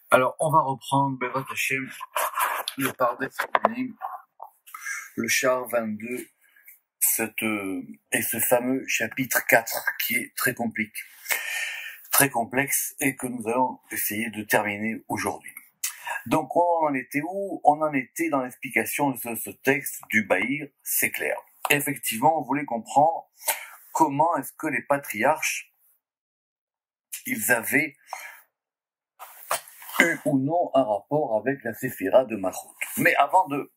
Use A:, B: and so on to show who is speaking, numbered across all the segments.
A: Alors, on va reprendre Bezrat Hashem, le Pardes Kohanim, le char 22, et ce fameux chapitre 4 qui est très complexe et que nous allons essayer de terminer aujourd'hui. Donc, on en était où? On en était dans l'explication de ce texte du Bahir, c'est clair. Effectivement, on voulait comprendre comment est-ce que les patriarches, ils avaient eu ou non un rapport avec la Séphira de Malchut. Mais avant de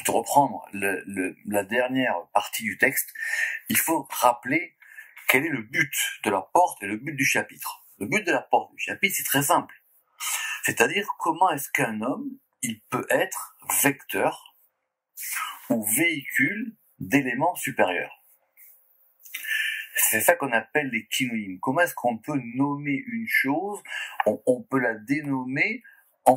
A: reprendre la dernière partie du texte, il faut rappeler quel est le but de la porte et le but du chapitre. Le but de la porte du chapitre, c'est très simple. C'est-à-dire, comment est-ce qu'un homme, il peut être vecteur ou véhicule d'éléments supérieurs. C'est ça qu'on appelle les kinouïm. Comment est-ce qu'on peut nommer une chose? On peut la dénommer en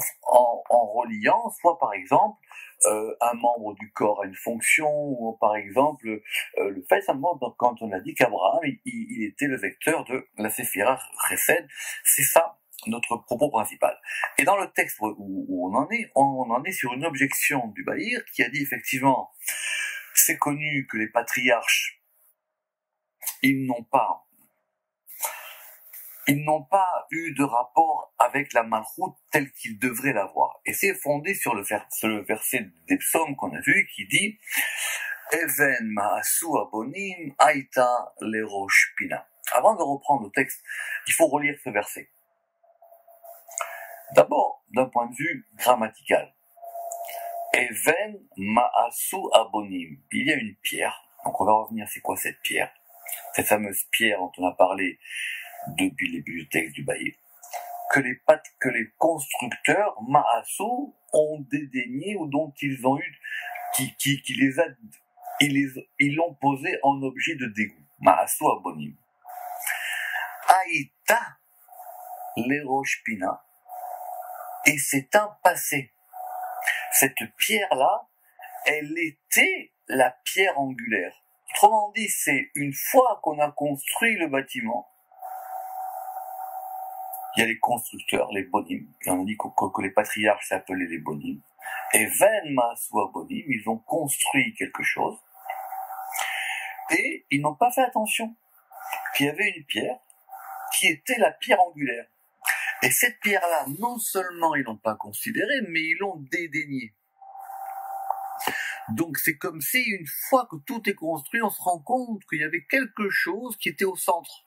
A: reliant, soit par exemple, un membre du corps à une fonction, ou par exemple, le fait simplement quand on a dit qu'Abraham, il était le vecteur de la Séphira Chesed. C'est ça notre propos principal. Et dans le texte où on en est sur une objection du Bahir qui a dit effectivement, c'est connu que les patriarches, ils n'ont pas eu de rapport avec la Malchut tel qu'ils devraient l'avoir. Et c'est fondé sur le verset des psaumes qu'on a vu qui dit Even ma'asu abonim aïta lerosh pina. Avant de reprendre le texte, il faut relire ce verset. D'abord, d'un point de vue grammatical. Even ma'asu abonim. Il y a une pierre. Donc on va revenir, c'est quoi cette pierre? Cette fameuse pierre dont on a parlé depuis le début du texte du Bahir, que les constructeurs Ma'asu ont dédaigné ou dont ils ont eu, ils l'ont posé en objet de dégoût. Ma'asu abonim. Aïta l'erosh pina, et c'est un passé. Cette pierre-là, elle était la pierre angulaire. Autrement dit, c'est une fois qu'on a construit le bâtiment, il y a les constructeurs, les bonim, et on dit que les patriarches s'appelaient les bonim, et Ven Ma'asu bonim, ils ont construit quelque chose, et ils n'ont pas fait attention qu'il y avait une pierre qui était la pierre angulaire. Et cette pierre-là, non seulement ils l'ont pas considérée, mais ils l'ont dédaignée. Donc c'est comme si une fois que tout est construit, on se rend compte qu'il y avait quelque chose qui était au centre.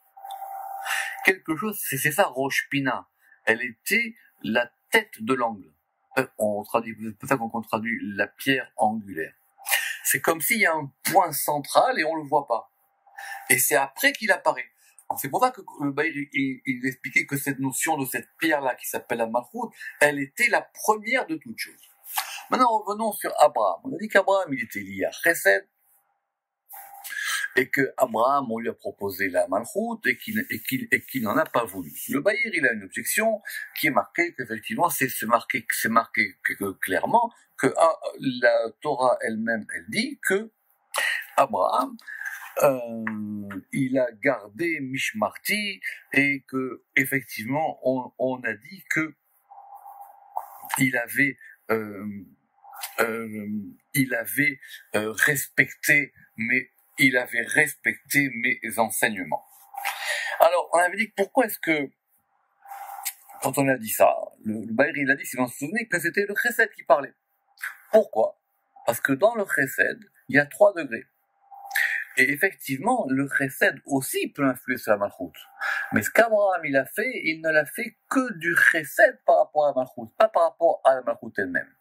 A: Quelque chose, c'est ça, Rosh Pina. Elle était la tête de l'angle. C'est pour ça qu'on traduit la pierre angulaire. C'est comme s'il y a un point central et on le voit pas. Et c'est après qu'il apparaît. Donc c'est pour ça que le Bahir, il expliquait que cette notion de cette pierre-là qui s'appelle la Malchut, elle était la première de toutes choses. Maintenant, revenons sur Abraham. On a dit qu'Abraham, il était lié à Chesed, et que Abraham, on lui a proposé la Malchut, et qu'il n'en a pas voulu. Le Bahir, il a une objection qui est marquée qu'effectivement, c'est marqué clairement que la Torah elle-même, elle dit que Abraham, il a gardé Mishmarti, et que effectivement, on a dit que il avait respecté mes enseignements. Alors, on avait dit que pourquoi est-ce que, quand on a dit ça, le Bahir, il a dit, si vous vous souvenez, que c'était le Chesed qui parlait. Pourquoi? Parce que dans le Chesed, il y a 3 degrés. Et effectivement, le Chesed aussi peut influer sur la Malchut. Mais ce qu'Abraham il a fait, il ne l'a fait que du Chesed par rapport à la Malchut, pas par rapport à la Malchut elle-même.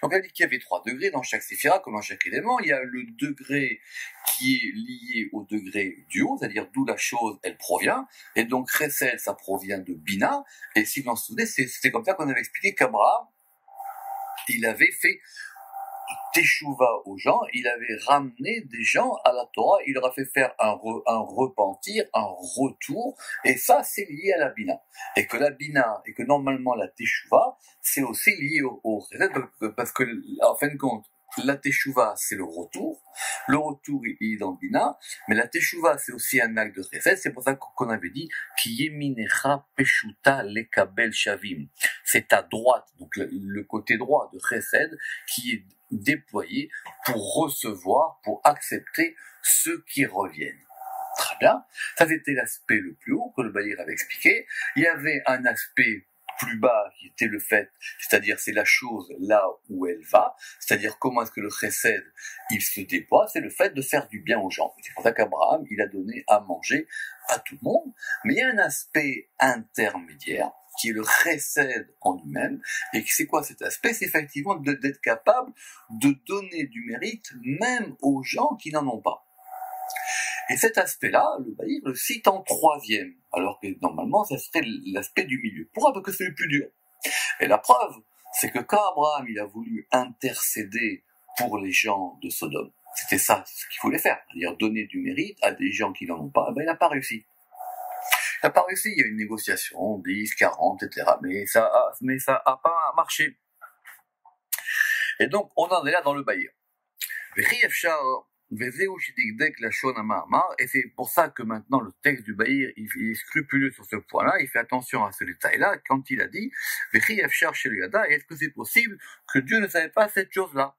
A: Donc elle dit qu'il y avait 3 degrés dans chaque séphira, comme dans chaque élément. Il y a le degré qui est lié au degré du haut, c'est-à-dire d'où la chose elle provient. Et donc Chesed, ça provient de Bina. Et si vous en souvenez, c'était comme ça qu'on avait expliqué qu'Abraham, il avait fait Teshuva aux gens, il avait ramené des gens à la Torah, il leur a fait faire un repentir, un retour, et ça c'est lié à la Bina. Et que la Bina, et que normalement la Teshuva, c'est aussi lié au Chesed, parce que, en fin de compte, la teshuva, c'est le retour. Le retour, il est dans le bina. Mais la teshuva, c'est aussi un acte de chesed. C'est pour ça qu'on avait dit, ki yeminecha peshuta lekabel shavim. C'est ta droite, donc le côté droit de chesed, qui est déployé pour recevoir, pour accepter ceux qui reviennent. Très bien. Ça, c'était l'aspect le plus haut que le Bahir avait expliqué. Il y avait un aspect plus bas qui était le fait, c'est-à-dire c'est la chose là où elle va, c'est-à-dire comment est-ce que le chesed, il se déploie, c'est le fait de faire du bien aux gens. C'est pour ça qu'Abraham, il a donné à manger à tout le monde. Mais il y a un aspect intermédiaire qui est le chesed en lui-même. Et c'est quoi cet aspect? C'est effectivement d'être capable de donner du mérite même aux gens qui n'en ont pas. Et cet aspect-là, le Bahir le cite en troisième, alors que normalement, ça serait l'aspect du milieu. Pourquoi? Parce que c'est le plus dur. Et la preuve, c'est que quand Abraham, il a voulu intercéder pour les gens de Sodome, c'était ça ce qu'il voulait faire, c'est-à-dire donner du mérite à des gens qui n'en ont pas, ben il n'a pas réussi. Il n'a pas réussi, il y a une négociation, 10, 40, etc. Mais ça a pas marché. Et donc, on en est là dans le Bahir. Et c'est pour ça que maintenant le texte du Bahir, il est scrupuleux sur ce point-là, il fait attention à ce détail-là, quand il a dit, est-ce que c'est possible que Dieu ne savait pas cette chose-là?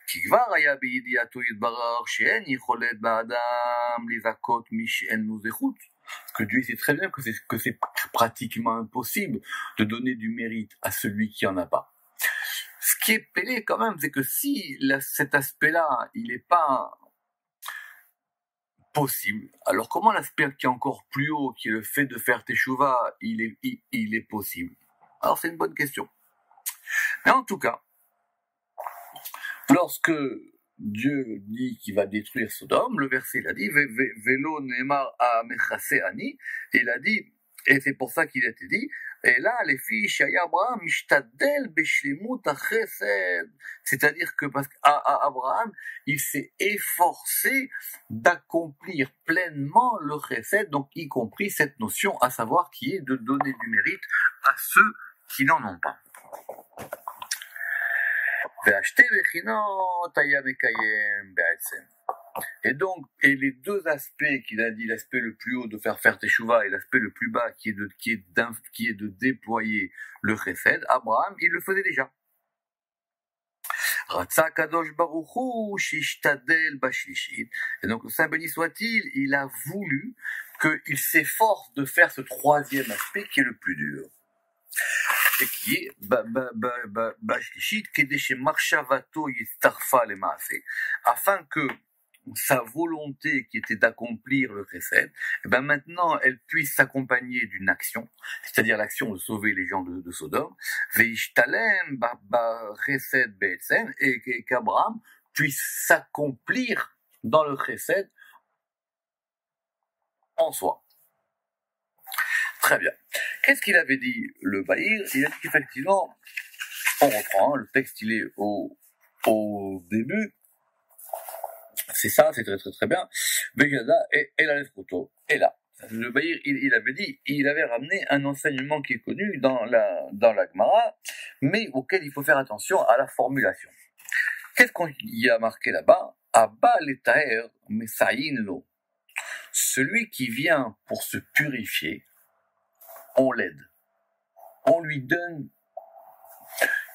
A: Que Dieu sait très bien que c'est pratiquement impossible de donner du mérite à celui qui en a pas. Ce qui est pélé quand même, c'est que si cet aspect-là, il n'est pas possible, alors comment l'aspect qui est encore plus haut, qui est le fait de faire teshuva, il est possible? Alors c'est une bonne question. Mais en tout cas, lorsque Dieu dit qu'il va détruire Sodome, le verset il a dit Velo Neymar a mechase ani, et il a dit, et c'est pour ça qu'il a été dit, et là, les filles, Shaya Abraham, Mishtadel Beshlimut Chesed. C'est-à-dire que parce qu'Abraham, il s'est efforcé d'accomplir pleinement le Chesed, donc y compris cette notion, à savoir qui est de donner du mérite à ceux qui n'en ont pas. Et donc, et les deux aspects qu'il a dit, l'aspect le plus haut de faire teshuva et l'aspect le plus bas qui est de déployer le chesed, Abraham, il le faisait déjà. Et donc, le Saint béni soit-il, il a voulu qu'il s'efforce de faire ce troisième aspect qui est le plus dur. Et qui est afin que sa volonté qui était d'accomplir le chesed, et ben maintenant elle puisse s'accompagner d'une action, c'est-à-dire l'action de sauver les gens de Sodome, veishtalem chesed be'etzem, et qu'Abraham puisse s'accomplir dans le chesed en soi. Très bien. Qu'est-ce qu'il avait dit le Bahir? Il a dit qu'effectivement, on reprend, le texte il est au début, c'est ça, c'est très très très bien. Et la lettre photo. Et là, le Bahir, il avait dit, il avait ramené un enseignement qui est connu dans la Gemara, mais auquel il faut faire attention à la formulation. Qu'est-ce qu'on y a marqué là-bas? Abba letaer mesayin lo. Celui qui vient pour se purifier, on l'aide. On lui donne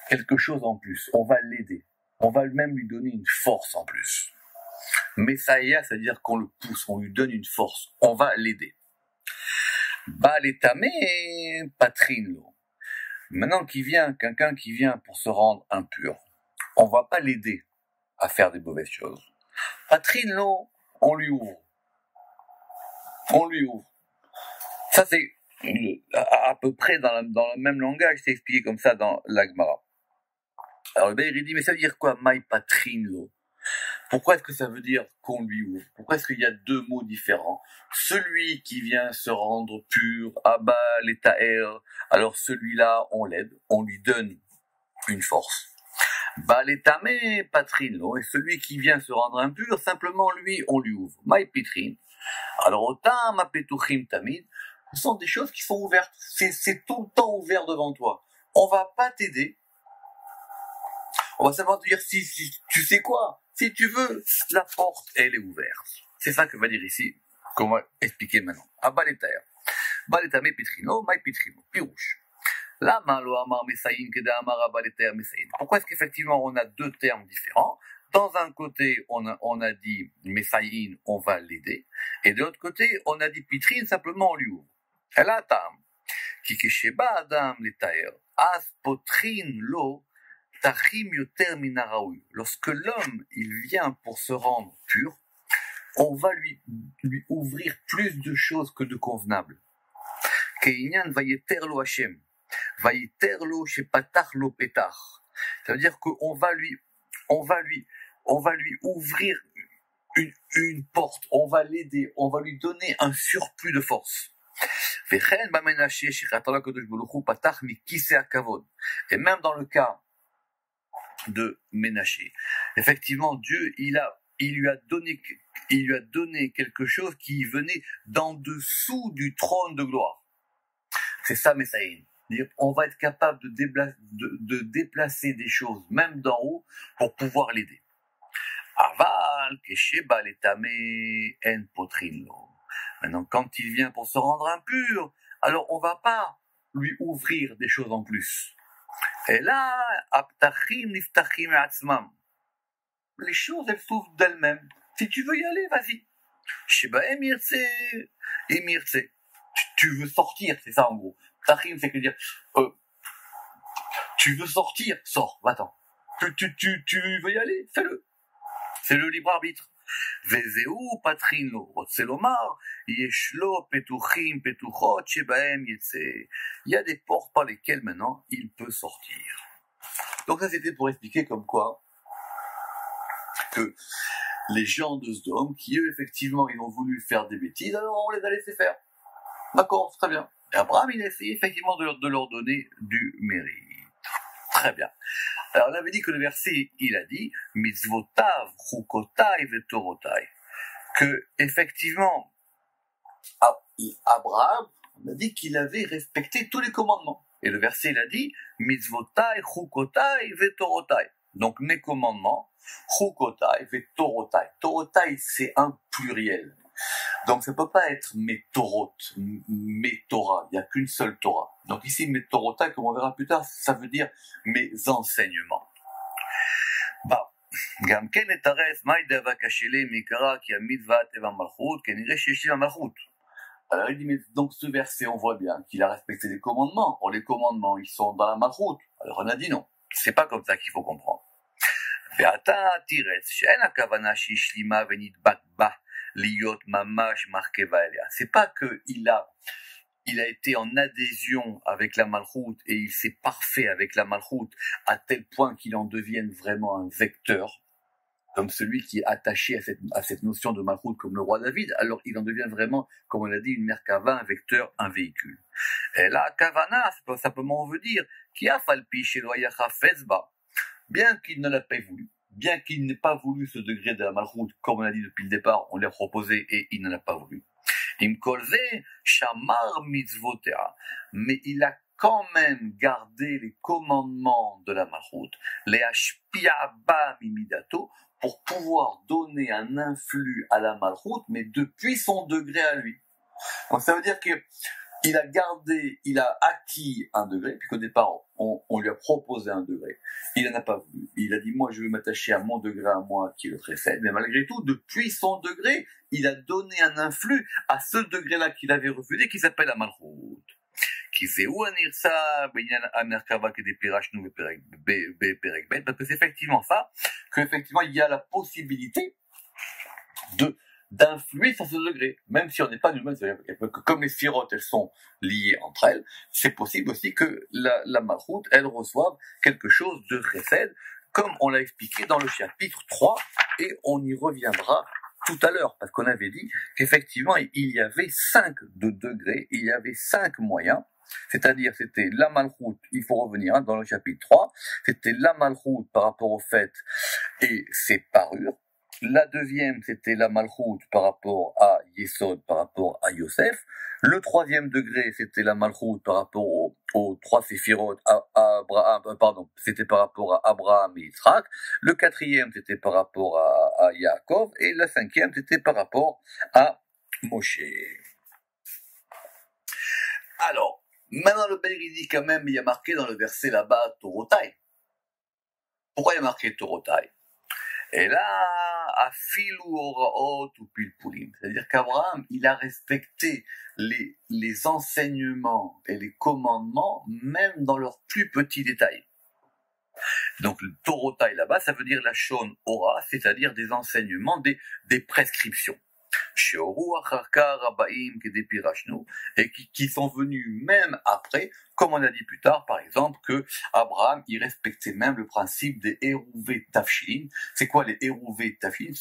A: quelque chose en plus. On va l'aider. On va même lui donner une force en plus. Messaïa, c'est-à-dire qu'on le pousse, on lui donne une force. On va l'aider. Baletame patrinlo. Maintenant quelqu'un qui vient pour se rendre impur, on va pas l'aider à faire des mauvaises choses. Patrinlo, on lui ouvre. On lui ouvre. Ça c'est à peu près dans le même langage, c'est expliqué comme ça dans la Gemara. Alors le Bahir il dit, mais ça veut dire quoi, mai patrinlo? Pourquoi est-ce que ça veut dire qu'on lui ouvre? Pourquoi est-ce qu'il y a deux mots différents? Celui qui vient se rendre pur, Abba letaer, alors celui-là, on l'aide, on lui donne une force. Baletame patrinlo, et celui qui vient se rendre impur, simplement lui, on lui ouvre. Mai pitrin. Alors autant ma petuchim tamid, ce sont des choses qui sont ouvertes. C'est tout le temps ouvert devant toi. On va pas t'aider. On va simplement dire si tu sais quoi, si tu veux, la porte, elle est ouverte. C'est ça que va dire ici, qu'on va expliquer maintenant. Abaletaer. Baletame pitrino, mai pitrino, pirouche. Pourquoi est-ce qu'effectivement on a deux termes différents? Dans un côté, on a dit Messaïn, on va l'aider, et de l'autre côté, on a dit Pitrine, simplement on lui ouvre. Elle a tam. Kikesheba Adam letaer, as potrin lo, tachim yoter minaraoui. Lorsque l'homme, il vient pour se rendre pur, on va lui ouvrir plus de choses que de convenables. Keinyan vayeter lo Hashem. Vaïterlo chez Patarlo Pétar. Ça veut dire qu'on va lui ouvrir une porte, on va l'aider, on va lui donner un surplus de force. Et même dans le cas de Ménaché, effectivement, Dieu, il lui a donné quelque chose qui venait d'en dessous du trône de gloire. C'est ça, Messaïn. On va être capable de déplacer des choses, même d'en haut, pour pouvoir l'aider. Aval, kesheba letame en potrino. Maintenant, quand il vient pour se rendre impur, alors on va pas lui ouvrir des choses en plus. Et là, aptachim niftachim atzmam. Les choses, elles s'ouvrent d'elles-mêmes. Si tu veux y aller, vas-y. Sheba emirtse, emirtse. Tu veux sortir, c'est ça en gros. Tachim, c'est que dire, tu veux sortir, sors, va-t'en. Tu veux y aller, fais-le. C'est le libre arbitre. Vezeu patrino, rotselomar, yeshlo petuchim petuchot shebaem yetse. Il y a des portes par lesquelles maintenant il peut sortir. Donc ça c'était pour expliquer comme quoi que les gens de Sodome, qui eux effectivement ils ont voulu faire des bêtises, alors on les a laissés faire. D'accord, très bien. Et Abraham, il a essayé effectivement de leur donner du mérite. Très bien. Alors, on avait dit que le verset, il a dit, mitzvotav, chukotai, vetorotai. Que, effectivement, Abraham, on a dit qu'il avait respecté tous les commandements. Et le verset, il a dit, mitzvotai, chukotai, vetorotai. Donc, mes commandements, chukotai, vetorotai. Torotai, c'est un pluriel. Donc ça peut pas être mes Torot, mes Torah, il n'y a qu'une seule Torah. Donc ici, mes Torota, comme on verra plus tard, ça veut dire mes enseignements. Bah, גם כן נתרץ, מה ידע כשלי מקרא כי המצוות אב המלכות, כנראה שיש לי המלכות. Alors il dit, mais donc ce verset, on voit bien qu'il a respecté les commandements. Or les commandements, ils sont dans la malchut. Alors on a dit non, c'est pas comme ça qu'il faut comprendre. ואתה תירץ שאין הכוונה שהשלימה ונדבק בה liot mamash markeva elia. C'est pas que il a été en adhésion avec la malchoute et il s'est parfait avec la malchoute à tel point qu'il en devienne vraiment un vecteur, comme celui qui est attaché à cette notion de malchoute comme le roi David. Alors il en devient vraiment, comme on l'a dit, une merkava, un vecteur, un véhicule. Et là, kavana, simplement on veut dire qui a falpi chez loyacha fezba, bien qu'il ne l'a pas voulu. Bien qu'il n'ait pas voulu ce degré de la malchoute, comme on l'a dit depuis le départ, on l'a proposé et il n'en a pas voulu. Imkolze, shamar mitzvotea. Mais il a quand même gardé les commandements de la malchoute, les hashpia ba mimidato, pour pouvoir donner un influx à la malchoute, mais depuis son degré à lui. Donc ça veut dire que il a acquis un degré, puis qu'au départ, on lui a proposé un degré. Il n'en a pas voulu. Il a dit, moi, je veux m'attacher à mon degré à moi, qui est le tréfed. Mais malgré tout, depuis son degré, il a donné un influx à ce degré-là qu'il avait refusé, qui s'appelle la malchoute. Parce que c'est effectivement ça, qu'effectivement, il y a la possibilité d'influer sur ce degré, même si on n'est pas du même, comme les sphirotes, elles sont liées entre elles, c'est possible aussi que la malchoute, elle reçoive quelque chose de chesed, comme on l'a expliqué dans le chapitre 3, et on y reviendra tout à l'heure, parce qu'on avait dit qu'effectivement, il y avait 5 degrés, il y avait 5 moyens, c'est-à-dire c'était la malchoute, il faut revenir dans le chapitre 3, c'était la malchoute par rapport au fait et ses parures. La deuxième, c'était la malchoute par rapport à Yesod par rapport à Yosef. Le troisième degré, c'était la Malchut par rapport aux trois séphirotes, c'était par rapport à Abraham et Yitzhak. Le quatrième, c'était par rapport à Yaakov. Et le cinquième, c'était par rapport à Moshe. Alors, maintenant le Beir dit quand même, il y a marqué dans le verset là-bas, Torotai. Pourquoi il y a marqué Torotai? Et là, Afilu Oraot ou Pilpulim. C'est-à-dire qu'Abraham, il a respecté les enseignements et les commandements, même dans leurs plus petits détails. Donc, le Torotai là-bas, ça veut dire la Shon Ora, c'est-à-dire des enseignements, des prescriptions. Et qui sont venus même après, comme on a dit plus tard, par exemple, que Abraham, il respectait même le principe des Hérouvé Tafshilin. C'est quoi les Hérouvé Tafshilin?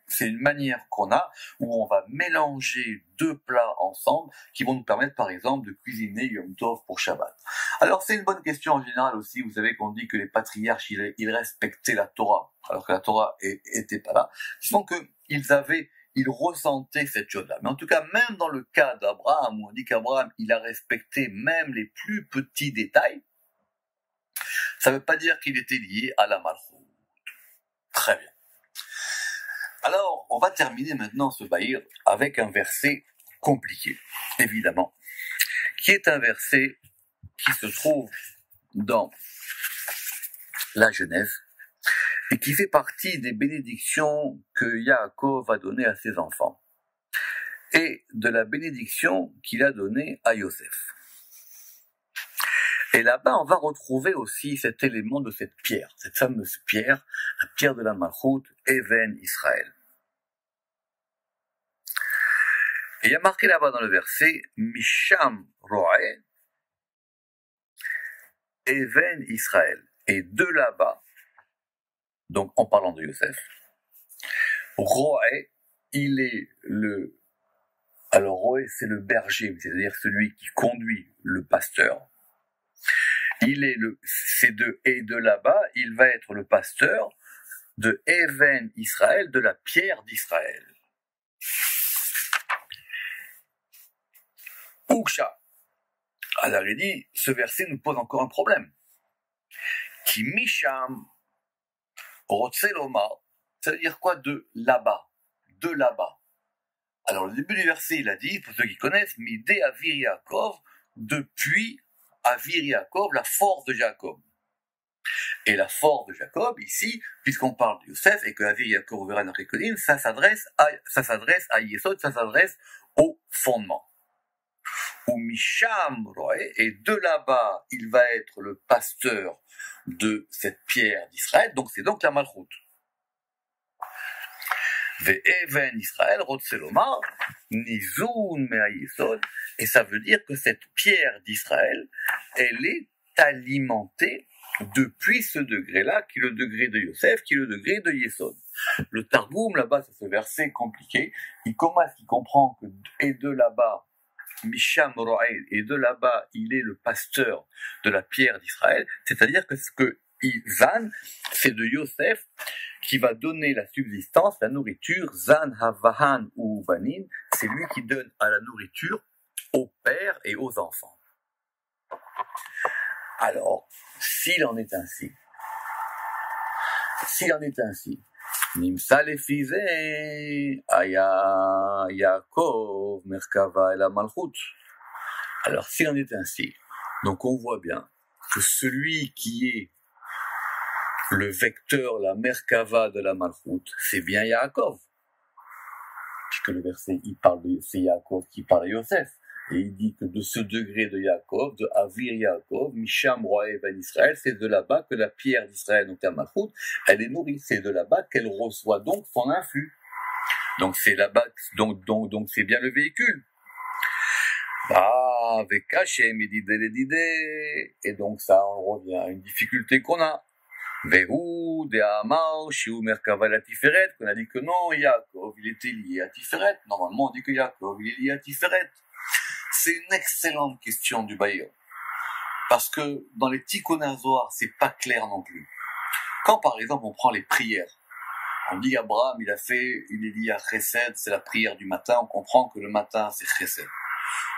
A: C'est une manière qu'on a où on va mélanger deux plats ensemble qui vont nous permettre, par exemple, de cuisiner Yom Tov pour Shabbat. Alors, c'est une bonne question en général aussi. Vous savez qu'on dit que les patriarches, ils respectaient la Torah, alors que la Torah était pas là. Disons que ils ressentaient cette chose-là. Mais en tout cas, même dans le cas d'Abraham, où on dit qu'Abraham, il a respecté même les plus petits détails, ça ne veut pas dire qu'il était lié à la Malchut. Très bien. Alors, on va terminer maintenant ce Bahir avec un verset compliqué, évidemment, qui est un verset qui se trouve dans la Genèse, et qui fait partie des bénédictions que Yaakov a données à ses enfants, et de la bénédiction qu'il a donnée à Yosef. Et là-bas, on va retrouver aussi cet élément de cette pierre, cette fameuse pierre, la pierre de la Malchut, Even Israël. Et il y a marqué là-bas dans le verset, Misham Ro'eh, Even Israël. Et de là-bas, donc en parlant de Yosef, Ro'eh, il est alors Ro'eh, c'est le berger, c'est-à-dire celui qui conduit le pasteur. Et de là-bas, il va être le pasteur de Even Israël, de la pierre d'Israël. Uksha. Alors il dit, ce verset nous pose encore un problème. Ki misham rotzeloma, ça veut dire quoi de là-bas? De là-bas. Alors le début du verset, il a dit, pour ceux qui connaissent, Midé Avir Yaakov, depuis Avir Yaakov, la force de Jacob. Et la force de Jacob, ici, puisqu'on parle de Yosef, et que Avir Yaakov, on verra dans quelques-lignes, ça s'adresse à Yesod, ça s'adresse au fondement. Ou Misham Roé, et de là-bas, il va être le pasteur de cette pierre d'Israël, donc c'est donc la Malchut. Ve'even Israël, Rotzelomar, Nizun Mea Yesod, et ça veut dire que cette pierre d'Israël, elle est alimentée depuis ce degré-là, qui est le degré de Yosef, qui est le degré de Yesod. Le Targum, là-bas, c'est ce verset compliqué, il comprend que, et de là-bas, Misham Ro'el, et de là-bas, il est le pasteur de la pierre d'Israël, c'est-à-dire que ce que Zan, c'est de Yosef qui va donner la subsistance, la nourriture, Zan Havahan ou Banin, c'est lui qui donne à la nourriture aux pères et aux enfants. Alors, s'il en est ainsi, Nimsa lefize aya Yaakov merkava la malchut. Alors, s'il en est ainsi, donc on voit bien que celui qui est le vecteur, la merkava de la malchut, c'est bien Yaakov. Puisque le verset, c'est Yaakov qui parle à Yosef. Et il dit que de ce degré de Yaakov, de Avir Yaakov, Misham Ro'eh Ben Israël, c'est de là-bas que la pierre d'Israël, donc la malchut, elle est nourrie. C'est de là-bas qu'elle reçoit donc son influx. Donc c'est là-bas, donc c'est bien le véhicule. Avec Hachem, et donc ça, on revient à une difficulté qu'on a. Vehu de Amar, Shiu Merkava la Tiferet, qu'on a dit que non, Yaakov, il était lié à Tiferet. Normalement, on dit que Yaakov, il est lié à Tiferet. C'est une excellente question du Bahir. Parce que dans les Tikkun HaZohar, c'est pas clair non plus. Quand par exemple on prend les prières, On dit Abraham, il est dit à Chesed, c'est la prière du matin, on comprend que le matin c'est Chesed.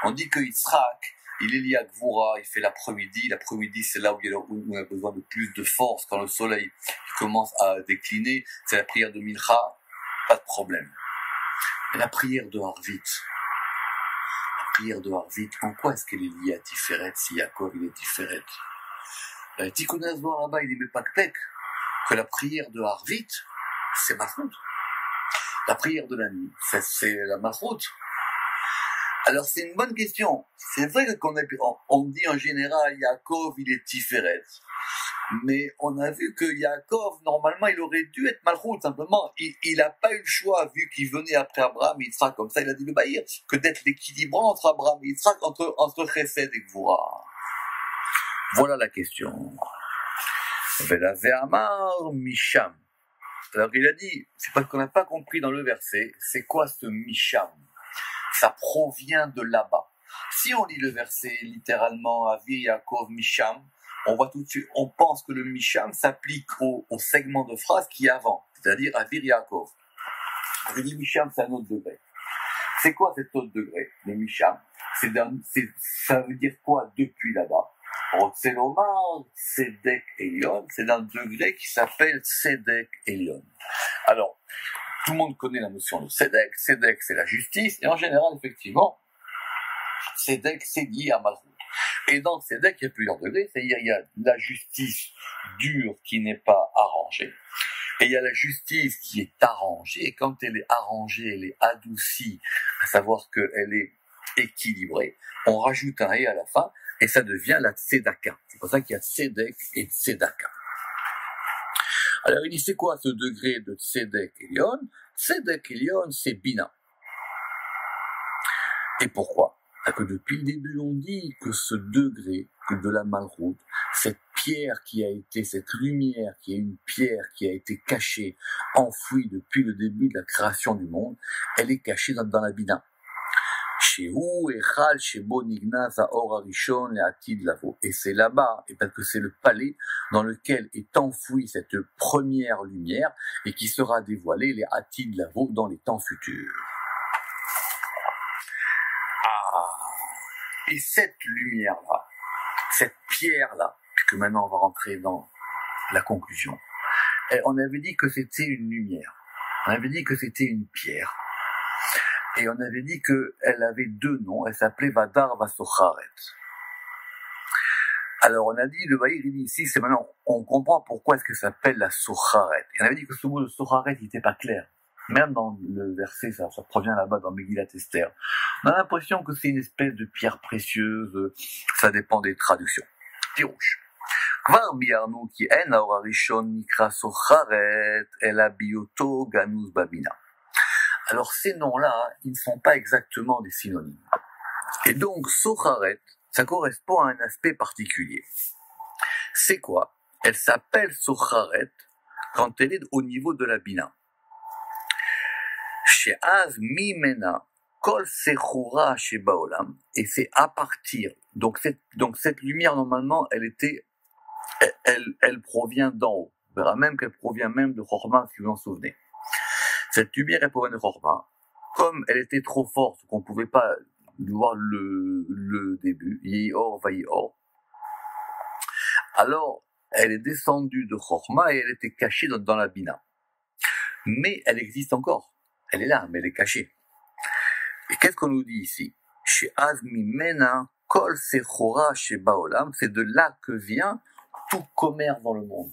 A: On dit que Yitzhak, il est lié à Gvura, il fait l'après-midi c'est là où on a besoin de plus de force, quand le soleil commence à décliner, c'est la prière de Mincha, pas de problème. Mais la prière de Harvit, en quoi est-ce qu'elle est liée à Tiferet, si Yaakov il est Tiferet? Tikkun Zohar là-bas, il dit mais pas que la prière de Harvit, c'est Malchut. La prière de la nuit, c'est la Malchut. Alors c'est une bonne question. C'est vrai qu'on dit en général Yaakov il est Tiferet, mais on a vu que Yaakov normalement il aurait dû être Malchut, simplement il a pas eu le choix vu qu'il venait après Abraham et Yitzhak, comme ça il a dit le Bahir, que d'être l'équilibrant entre Abraham et Yitzhak, entre Chesed et Gvura. Voilà la question. Ve'amar Misham. Alors il a dit, c'est parce qu'on n'a pas compris dans le verset, c'est quoi ce Misham? Ça provient de là-bas. Si on lit le verset littéralement Avir Yaakov Misham, on voit tout de suite, on pense que le Misham s'applique au segment de phrase qui est avant, c'est-à-dire Avir Yaakov. Je dis Misham, c'est un autre degré. C'est quoi cet autre degré, le Misham? Ça veut dire quoi depuis là-bas? Rotzelomar, Tzedek Elyon, c'est d'un degré qui s'appelle Tzedek Elyon. Alors, tout le monde connaît la notion de Tzedek. Tzedek, c'est la justice. Et en général, effectivement, Tzedek, c'est lié à Malchut. Et dans Tzedek, il y a plusieurs degrés. C'est-à-dire, il y a la justice dure qui n'est pas arrangée. Et il y a la justice qui est arrangée. Et quand elle est arrangée, elle est adoucie, à savoir qu'elle est équilibrée. On rajoute un « et » à la fin. Et ça devient la Tzedaka. C'est pour ça qu'il y a Tzedek et Tzedaka. Alors il dit, c'est quoi ce degré de Tzedek Elyon? Tzedek Elyon, c'est Bina. Et pourquoi? Parce que depuis le début, on dit que ce degré de la Malchut, cette pierre qui a été, cette lumière qui est une pierre qui a été cachée, enfouie depuis le début de la création du monde, elle est cachée dans la Bina. Et c'est là-bas, et parce que c'est le palais dans lequel est enfouie cette première lumière et qui sera dévoilée, les Atid Lavo, dans les temps futurs. Et cette lumière-là, cette pierre-là, puisque maintenant on va rentrer dans la conclusion, on avait dit que c'était une lumière, on avait dit que c'était une pierre. Et on avait dit qu'elle avait deux noms, elle s'appelait Vadar Vasocharet. Alors on a dit, le Bahir, il dit ici, c'est maintenant, on comprend pourquoi est-ce que ça s'appelle la Socharet. Et on avait dit que ce mot de Socharet, il n'était pas clair. Même dans le verset, ça provient là-bas dans Megillat Esther. On a l'impression que c'est une espèce de pierre précieuse, ça dépend des traductions. Tirouche. Kvar biarnu ki en haor harishon nikra Socharet, el bioto ganuz babina. Alors ces noms-là, ils ne sont pas exactement des synonymes. Et donc, Socharet, ça correspond à un aspect particulier. C'est quoi? Elle s'appelle Socharet quand elle est au niveau de la Bina. She'az mimena kol sechura shebaolam, et c'est à partir. Donc cette lumière, normalement, elle provient d'en haut. On verra même qu'elle provient même de Chorma, si vous en souvenez. Cette lumière est pour une Chorma. Comme elle était trop forte, qu'on ne pouvait pas voir le début, Yior Vayior, alors elle est descendue de Chorma et elle était cachée dans la Bina. Mais elle existe encore. Elle est là, mais elle est cachée. Et qu'est-ce qu'on nous dit ici? Chez Azmi Mena, Kol Sechora chez Baolam, c'est de là que vient tout commerce dans le monde.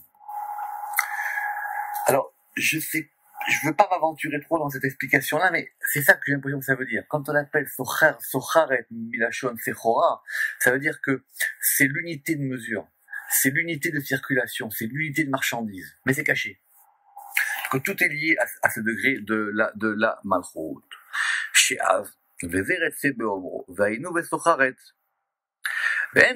A: Alors, je veux pas m'aventurer trop dans cette explication-là, mais c'est ça que j'ai l'impression que ça veut dire. Quand on appelle Socharet Milachon Sechora, ça veut dire que c'est l'unité de mesure, c'est l'unité de circulation, c'est l'unité de marchandise, mais c'est caché. Que tout est lié à ce degré de la Malchut. She'av, Vezeretze Beomro, Vainu Vesocharet. Alors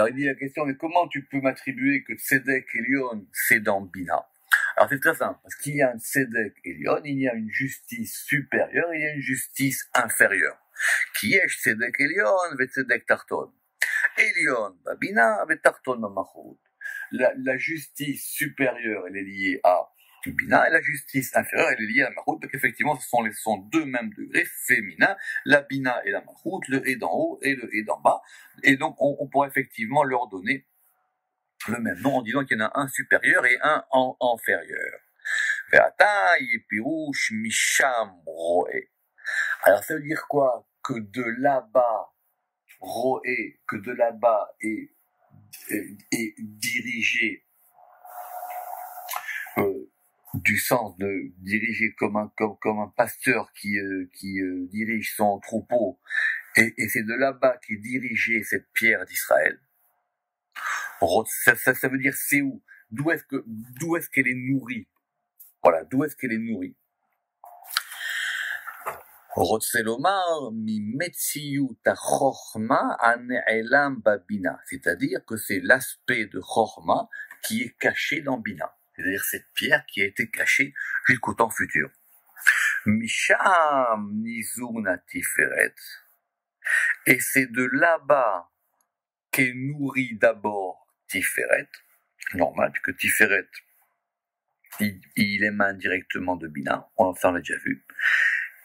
A: il dit la question, mais comment tu peux m'attribuer que Tzedek Elyon c'est dans Bina? Alors c'est très simple, parce qu'il y a un Tzedek Elyon, il y a une justice supérieure, il y a une justice inférieure. Qui est Tzedek Elyon ve Tzedek Tarton? Elyon Babina ve Tarton Mamachut. la justice supérieure, elle est liée à Bina, et la justice inférieure, elle est liée à la Malchut, parce qu'effectivement, ce sont deux mêmes degrés féminins, la Bina et la Malchut, le et d'en haut et le et d'en bas, et donc on pourrait effectivement leur donner le même nom en disant qu'il y en a un supérieur et un inférieur. Ve'ata yepirush misham roe. Alors ça veut dire quoi? Que de là-bas, roé, que de là-bas est dirigé du sens de diriger comme un pasteur qui dirige son troupeau, et c'est de là-bas qu'est dirigée cette pierre d'Israël. Ça veut dire c'est où? D'où est-ce qu'elle est nourrie? Voilà, d'où est-ce qu'elle est nourrie? Rotselomar mi metziyut ha-chochma ha-ne'elam ba-bina. C'est-à-dire que c'est l'aspect de chochma qui est caché dans Bina. C'est-à-dire cette pierre qui a été cachée jusqu'au temps futur. Misham nizuna tiferet. Et c'est de là-bas qu'est nourri d'abord Tiferet. Normal, puisque Tiferet, il émane directement de Bina. On l'a déjà vu.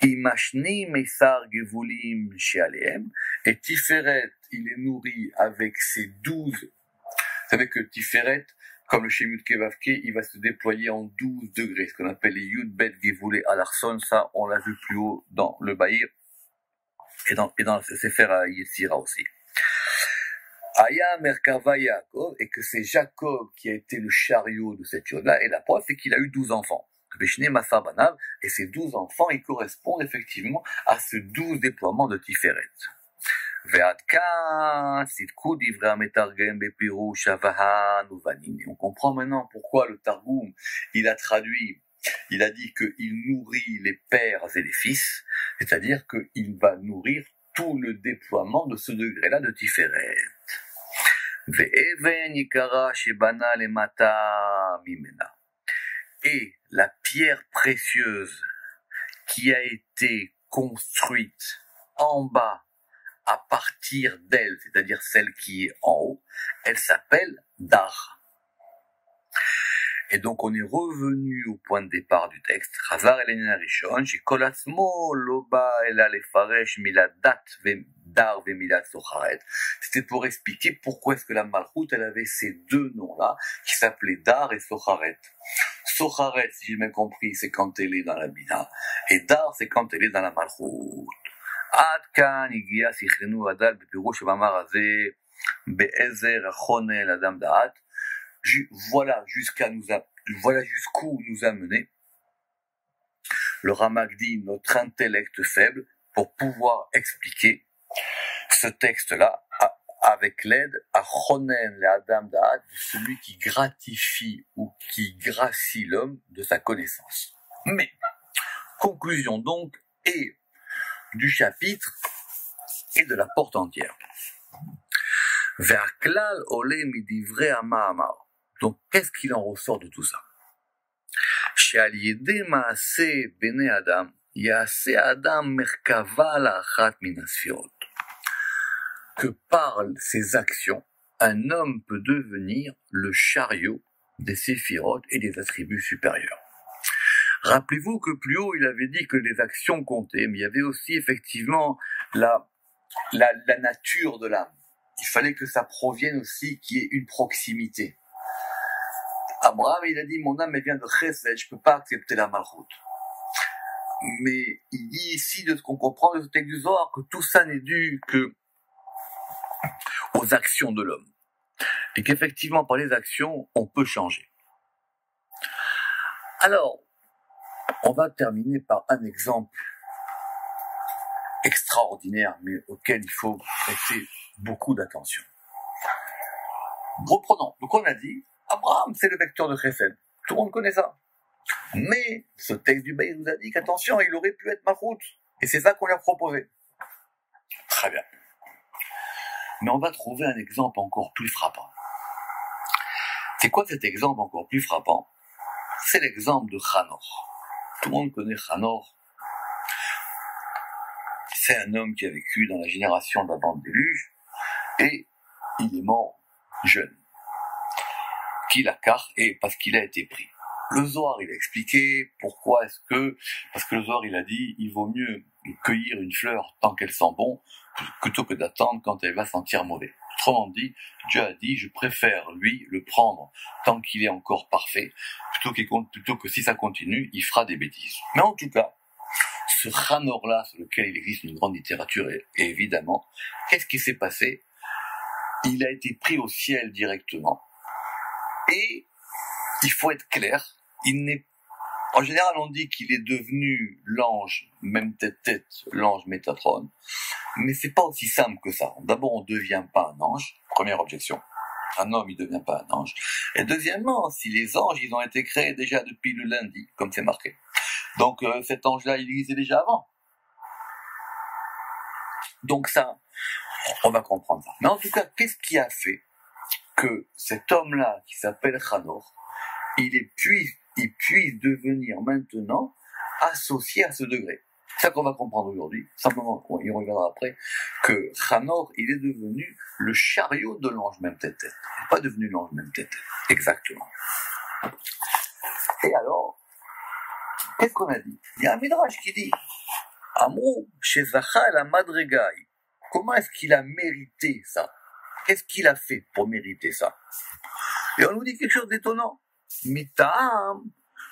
A: Imashni mesar gevulim shealeem. Et Tiferet, il est nourri avec ses 12. Vous savez que Tiferet, comme le Shemut Kevavke, il va se déployer en 12 degrés, ce qu'on appelle les Yud Bet Gevulé Alarson. Ça, on l'a vu plus haut dans le Bahir et dans le Sefer Yetzira aussi. Aya Merkava Yaakov, et que c'est Jacob qui a été le chariot de cette chose-là, et la preuve c'est qu'il a eu 12 enfants. Et ces 12 enfants, ils correspondent effectivement à ce 12 déploiements de Tiferet. On comprend maintenant pourquoi le Targum, il a traduit, il a dit qu'il nourrit les pères et les fils, c'est-à-dire qu'il va nourrir tout le déploiement de ce degré-là de Tiferet. Et la pierre précieuse qui a été construite en bas à partir d'elle, c'est-à-dire celle qui est en haut, elle s'appelle Dar. Et donc on est revenu au point de départ du texte. Chazar el Rishon, shekol atzmo lo ba ela lefaresh milat dat dar ve milat socharet. C'était pour expliquer pourquoi est-ce que la Malchut, elle avait ces deux noms-là, qui s'appelaient Dar et Socharet. Socharet, si j'ai bien compris, c'est quand elle est dans la Bina, et Dar, c'est quand elle est dans la Malchut. Ad kan igia sichrenu adal bepirush mamar hazeh be'ezer achonel adam da'at. Voilà jusqu'où nous a mené le Ramagdi, notre intellect faible, pour pouvoir expliquer ce texte-là avec l'aide à Chonen le Adam Da'at, celui qui gratifie ou qui gracie l'homme de sa connaissance. Mais, conclusion donc, et du chapitre et de la porte entière. Ve'aklal ole midivre ha'ma'amar. Donc, qu'est-ce qu'il en ressort de tout ça? She'al yedei ma'aseh bnei adam, ya'aseh adam merkava la'achat min hasfirot. Que par ses actions, un homme peut devenir le chariot des séphirotes et des attributs supérieurs. Rappelez-vous que plus haut, il avait dit que les actions comptaient, mais il y avait aussi effectivement la nature de l'âme. Il fallait que ça provienne aussi, qu'il y ait une proximité. Abraham, il a dit, mon âme, elle vient de Chesed, je peux pas accepter la Malchut. Mais il dit ici, de ce qu'on comprend de ce texte du Zohar, que tout ça n'est dû que aux actions de l'homme. Et qu'effectivement, par les actions, on peut changer. Alors, on va terminer par un exemple extraordinaire, mais auquel il faut prêter beaucoup d'attention. Reprenons. Donc on a dit, Abraham, c'est le vecteur de Chesed. Tout le monde connaît ça. Mais ce texte du Baïr nous a dit qu'attention, il aurait pu être Malchut. Et c'est ça qu'on lui a proposé. Très bien. Mais on va trouver un exemple encore plus frappant. C'est quoi cet exemple encore plus frappant? C'est l'exemple de Hanor. Tout le monde connaît Hanor. C'est un homme qui a vécu dans la génération d'avant le déluge et il est mort jeune. qu'il a car et parce qu'il a été pris. Le Zohar, il a expliqué pourquoi parce que le Zohar, il a dit, il vaut mieux cueillir une fleur tant qu'elle sent bon, plutôt que d'attendre quand elle va sentir mauvais. Autrement dit, Dieu a dit, je préfère lui le prendre tant qu'il est encore parfait, plutôt que si ça continue, il fera des bêtises. Mais en tout cas, ce Hanor-là, sur lequel il existe une grande littérature, et évidemment, qu'est-ce qui s'est passé? Il a été pris au ciel directement. Et, il faut être clair, en général, on dit qu'il est devenu l'ange, même tête, l'ange Métatron, mais c'est pas aussi simple que ça. D'abord, on devient pas un ange, première objection. Un homme, il devient pas un ange. Et deuxièmement, si les anges, ils ont été créés déjà depuis le lundi, comme c'est marqué. Donc, cet ange-là, il existait déjà avant. Donc ça, on va comprendre ça. Mais en tout cas, qu'est-ce qui a fait que cet homme-là, qui s'appelle Hanor, il puisse devenir maintenant associé à ce degré. C'est ça qu'on va comprendre aujourd'hui. Simplement, on reviendra après, que Hanor, il est devenu le chariot de l'ange même tête. Il n'est pas devenu l'ange même tête. Exactement. Et alors, qu'est-ce qu'on a dit? Il y a un midrash qui dit, Amrou, chez Zachal à Madregaï, comment est-ce qu'il a mérité ça? Qu'est-ce qu'il a fait pour mériter ça? Et on nous dit quelque chose d'étonnant. Mitaam,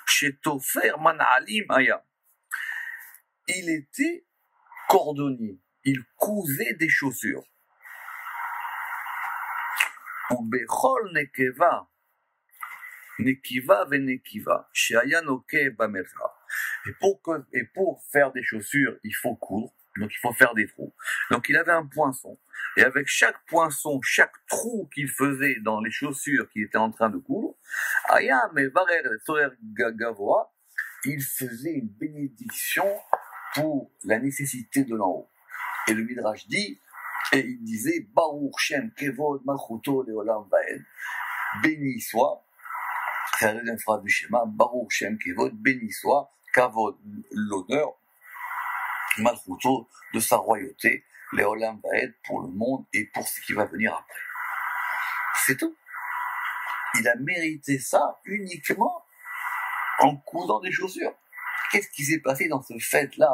A: chez Tofer Manalim Aya. Il était cordonnier. Il cousait des chaussures. Ubechol nekeva. Nekiva ve nekiva. Sheaya noke bamelcha. Et pour faire des chaussures, il faut coudre. Donc il faut faire des trous. Donc il avait un poinçon. Et avec chaque poinçon, chaque trou qu'il faisait dans les chaussures qu'il était en train de coudre, Ayam et Varer Sorer Gavoa, il faisait une bénédiction pour la nécessité de l'en haut. Et le Midrash dit, et il disait, Baruch Shem Kevod Malchuto Leolam Vaed, béni soit, c'est la deuxième phrase du schéma, Baruch Shem Kevod, béni soit, Kavod, l'honneur, Malchuto, de sa royauté, Leolam Vaed, pour le monde et pour ce qui va venir après. C'est tout. Il a mérité ça uniquement en cousant des chaussures. Qu'est-ce qui s'est passé dans ce fait-là,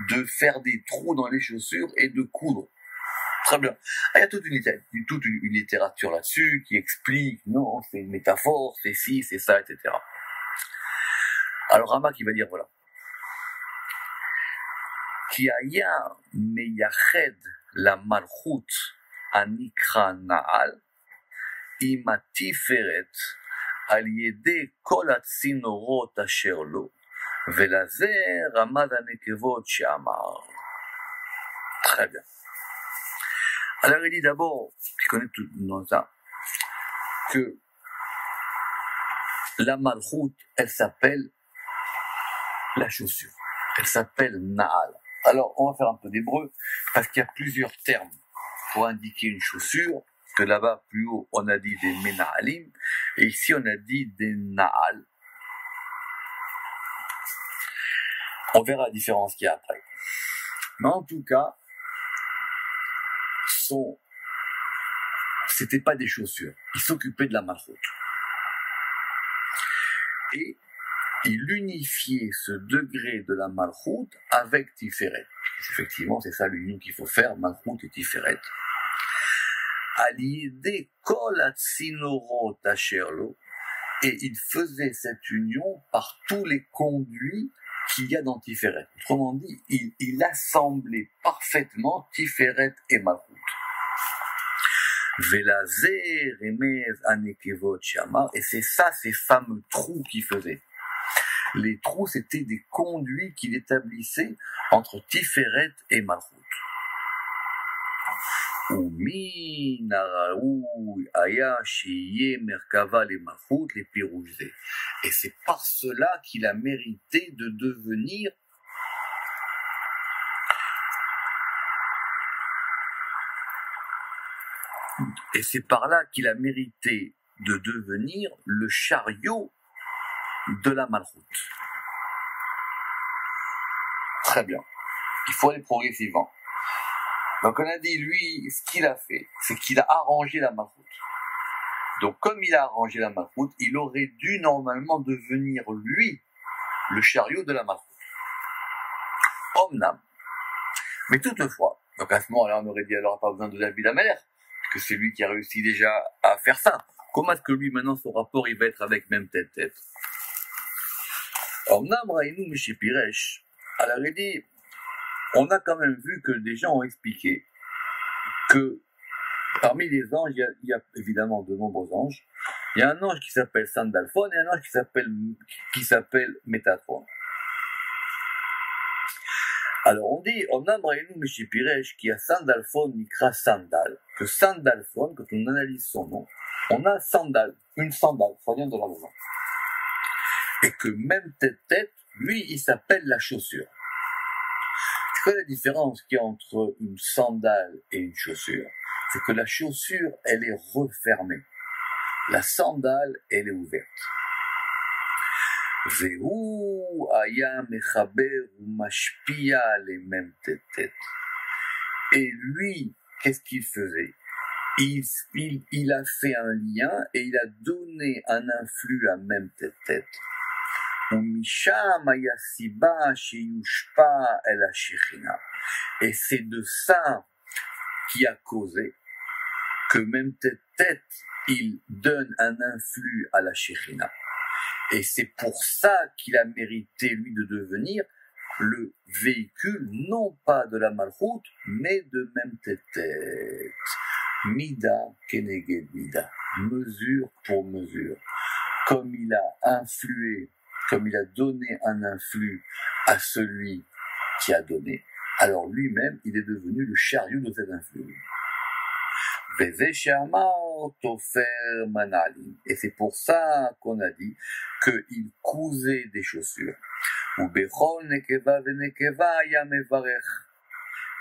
A: de faire des trous dans les chaussures et de coudre? Très bien. Il y a toute une littérature là-dessus qui explique, non, c'est une métaphore, c'est ci, c'est ça, etc. Alors Rama qui va dire, voilà. Ki aya meyached la malchut anikra na'al עם התפארת על ידי כל הצינורות אשר לו, ולזה רמז הנקבות שאמר. Très bien. Alors il dit d'abord, qui connaît tout dans ça, que la malchoute, elle s'appelle la chaussure. Elle s'appelle Naal. Alors on va faire un peu d'hébreu, parce qu'il y a plusieurs termes pour indiquer une chaussure. Que là-bas, plus haut, on a dit des Mena'alim, et ici, on a dit des Na'al. On verra la différence qu'il y a après. Mais en tout cas, c'était pas des chaussures. Il s'occupait de la malchoute. Et il unifiait ce degré de la malchoute avec Tiferet. Effectivement, c'est ça l'union qu'il faut faire, malchoute et Tiferet. Aliédé kol atzinorot asherlo, et il faisait cette union par tous les conduits qu'il y a dans Tiferet. Autrement dit, il assemblait parfaitement Tiferet et Malchut. Velazé remez anekevot shamar, et c'est ça, ces fameux trous qu'il faisait. Les trous, c'était des conduits qu'il établissait entre Tiferet et Malchut. Et c'est par cela qu'il a mérité de devenir le chariot de la malchoute. Très bien. Il faut aller progressivement. Donc on a dit, lui, ce qu'il a fait, c'est qu'il a arrangé la malchoute. Donc, comme il a arrangé la malchoute, il aurait dû normalement devenir, lui, le chariot de la malchoute. Omnam. Mais toutefois, donc à ce moment-là, on aurait dit alors pas besoin de David Ameler, que c'est lui qui a réussi déjà à faire ça. Comment est-ce que lui, maintenant, son rapport, il va être avec même tête? Omnam Raïnou Miché Piresh. Alors, il dit, on a quand même vu que des gens ont expliqué que parmi les anges, il y a évidemment de nombreux anges. Il y a un ange qui s'appelle Sandalphon et un ange qui s'appelle Métatron. Alors on dit, on a Braïnou Mishipiresh qui a Sandalphon Nikra Sandal. Que Sandalphon, quand on analyse son nom, on a Sandal, une sandale, ça vient de la maison. Et que même tête, lui, il s'appelle la chaussure. C'est quoi la différence qu'il y a entre une sandale et une chaussure? C'est que la chaussure, elle est refermée. La sandale, elle est ouverte. Vehu aya mechaber mashpia les mêmes têtes. Et lui, qu'est-ce qu'il faisait? Il a fait un lien et il a donné un influx à même tête. Et c'est de ça qui a causé que même tête, il donne un influx à la Shekhinah. Et c'est pour ça qu'il a mérité, lui, de devenir le véhicule, non pas de la malchoute, mais de même tête. Mida keneged mida. Mesure pour mesure. Comme il a influé, comme il a donné un influx à celui qui a donné, alors lui-même, il est devenu le chariot de cet influx. Et c'est pour ça qu'on a dit qu'il cousait des chaussures.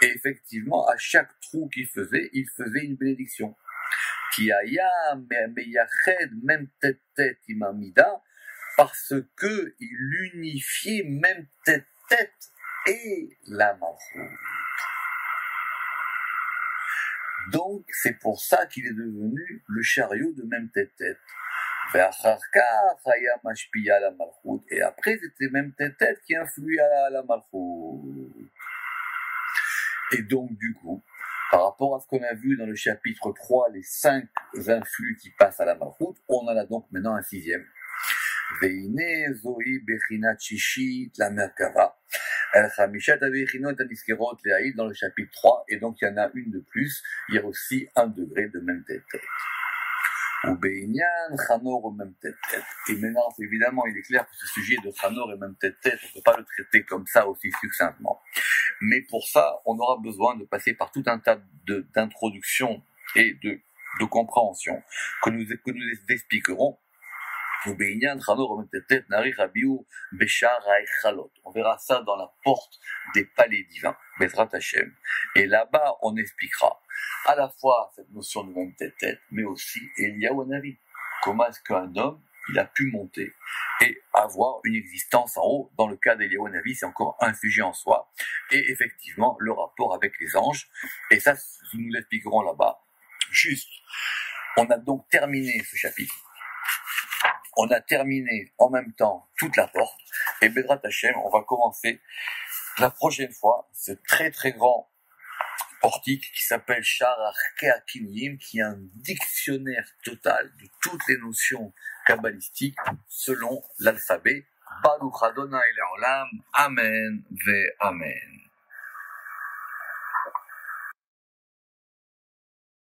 A: Et effectivement, à chaque trou qu'il faisait, il faisait une bénédiction. Même tête imamida, parce que il unifiait même tête et la malchoute. Donc, c'est pour ça qu'il est devenu le chariot de même tête. Et après, c'était même tête qui influait à la malchoute. Et donc, du coup, par rapport à ce qu'on a vu dans le chapitre 3, les 5 influx qui passent à la malchoute, on en a donc maintenant un 6e. Veine Zohi Bechinat Shishit la Merkava. El Chamishat Avechinot Aniskerot Leaïd dans le chapitre 3, et donc il y en a une de plus, il y a aussi 1 degré de même tête. Ou Beïnyan Chanor ou même tête. Et maintenant, évidemment, il est clair que ce sujet de Chanor et même tête, on ne peut pas le traiter comme ça aussi succinctement. Mais pour ça, on aura besoin de passer par tout un tas d'introductions et de compréhension que nous expliquerons. On verra ça dans la porte des palais divins, Bezrat Hashem. Et là-bas, on expliquera à la fois cette notion de même tête, mais aussi Eliyahu Hanavi. Comment est-ce qu'un homme, il a pu monter et avoir une existence en haut? Dans le cas d'Eliyahu Hanavi, c'est encore un sujet en soi. Et effectivement, le rapport avec les anges. Et ça, nous l'expliquerons là-bas. Juste, on a donc terminé ce chapitre. On a terminé en même temps toute la porte, et Bezrat Hashem, on va commencer la prochaine fois ce très très grand portique qui s'appelle Shar Arkei HaKinyim, qui est un dictionnaire total de toutes les notions kabbalistiques selon l'alphabet. Baruch Adonai Le'olam, Amen ve Amen.